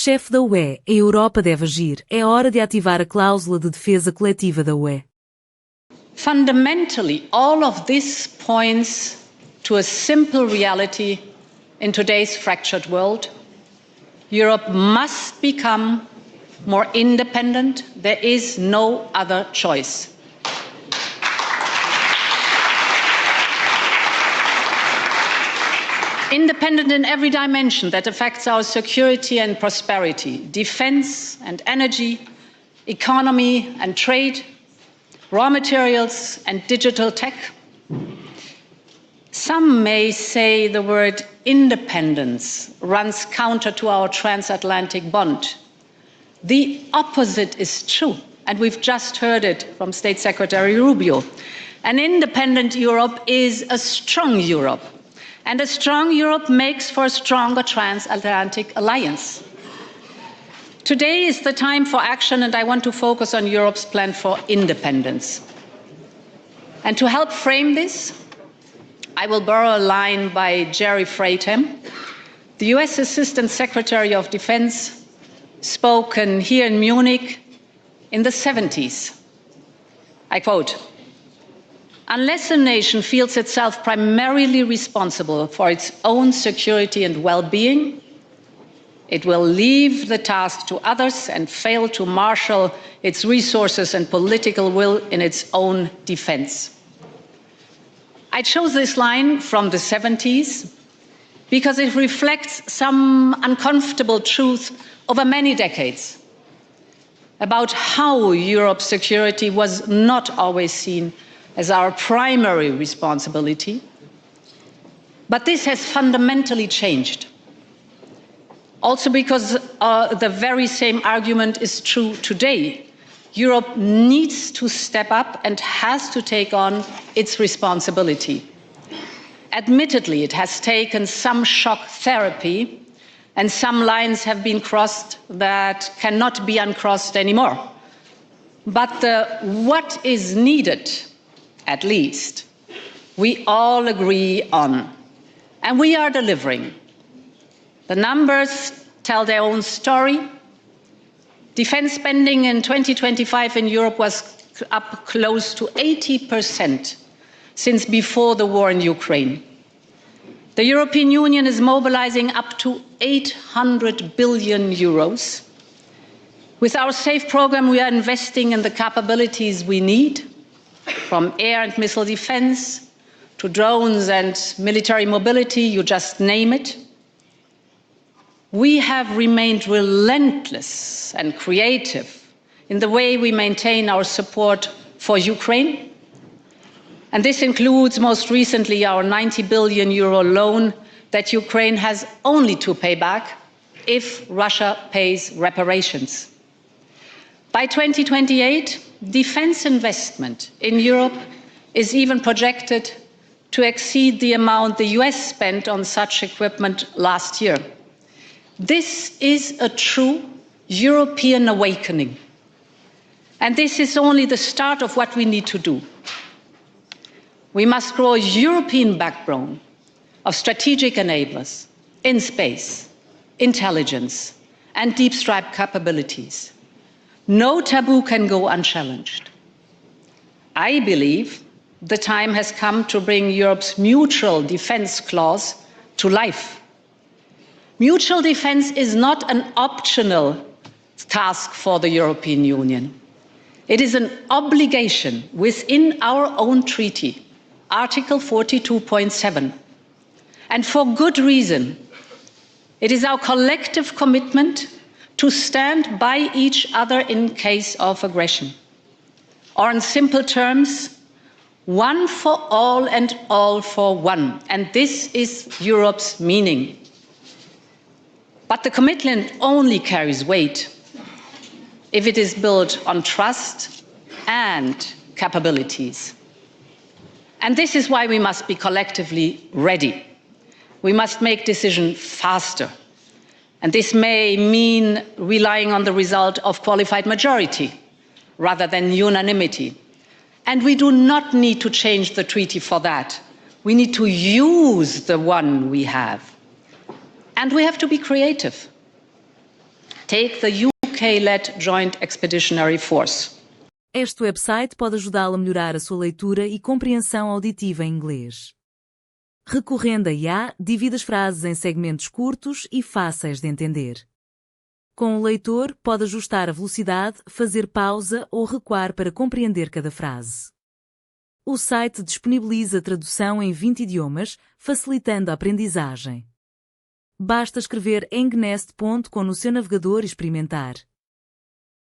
Chefe da UE, a Europa deve agir. É hora de ativar a cláusula de defesa coletiva da UE. Fundamentally, all of this points to a simple reality in today's fractured world. Europe must become more independent. There is no other choice. Independent in every dimension that affects our security and prosperity, defense and energy, economy and trade, raw materials and digital tech. Some may say the word independence runs counter to our transatlantic bond. The opposite is true, and we've just heard it from State Secretary Rubio. An independent Europe is a strong Europe. And a strong Europe makes for a stronger transatlantic alliance. Today is the time for action, and I want to focus on Europe's plan for independence. And to help frame this, I will borrow a line by Jerry Freightham, the US Assistant Secretary of Defense, spoken here in Munich in the 70s. I quote, "Unless a nation feels itself primarily responsible for its own security and well-being, it will leave the task to others and fail to marshal its resources and political will in its own defense." I chose this line from the 70s because it reflects some uncomfortable truth over many decades about how Europe's security was not always seen as our primary responsibility. But this has fundamentally changed. Also because the very same argument is true today. Europe needs to step up and has to take on its responsibility. Admittedly, it has taken some shock therapy, and some lines have been crossed that cannot be uncrossed anymore. But what is needed, at least, we all agree on, and we are delivering. The numbers tell their own story. Defense spending in 2025 in Europe was up close to 80% since before the war in Ukraine. The European Union is mobilizing up to 800 billion euros. With our SAFE program, we are investing in the capabilities we need, from air and missile defense to drones and military mobility, you just name it. We have remained relentless and creative in the way we maintain our support for Ukraine. And this includes, most recently, our 90 billion euro loan that Ukraine has only to pay back if Russia pays reparations. By 2028, defense investment in Europe is even projected to exceed the amount the US spent on such equipment last year. This is a true European awakening. And this is only the start of what we need to do. We must grow a European backbone of strategic enablers in space, intelligence, and deep strike capabilities. No taboo can go unchallenged. I believe the time has come to bring Europe's mutual defense clause to life. Mutual defense is not an optional task for the European Union. It is an obligation within our own treaty, Article 42.7. And for good reason. It is our collective commitment to stand by each other in case of aggression. Or in simple terms, one for all and all for one. And this is Europe's meaning. But the commitment only carries weight if it is built on trust and capabilities. And this is why we must be collectively ready. We must make decisions faster. And this may mean relying on the result of qualified majority rather than unanimity. And we do not need to change the treaty for that. We need to use the one we have. And we have to be creative. Take the UK-led Joint Expeditionary Force. Este website pode ajudá-lo a melhorar a sua leitura e compreensão auditiva em inglês. Recorrendo a IA, divide as frases em segmentos curtos e fáceis de entender. Com o leitor, pode ajustar a velocidade, fazer pausa ou recuar para compreender cada frase. O site disponibiliza tradução em 20 idiomas, facilitando a aprendizagem. Basta escrever engnest.com no seu navegador e experimentar.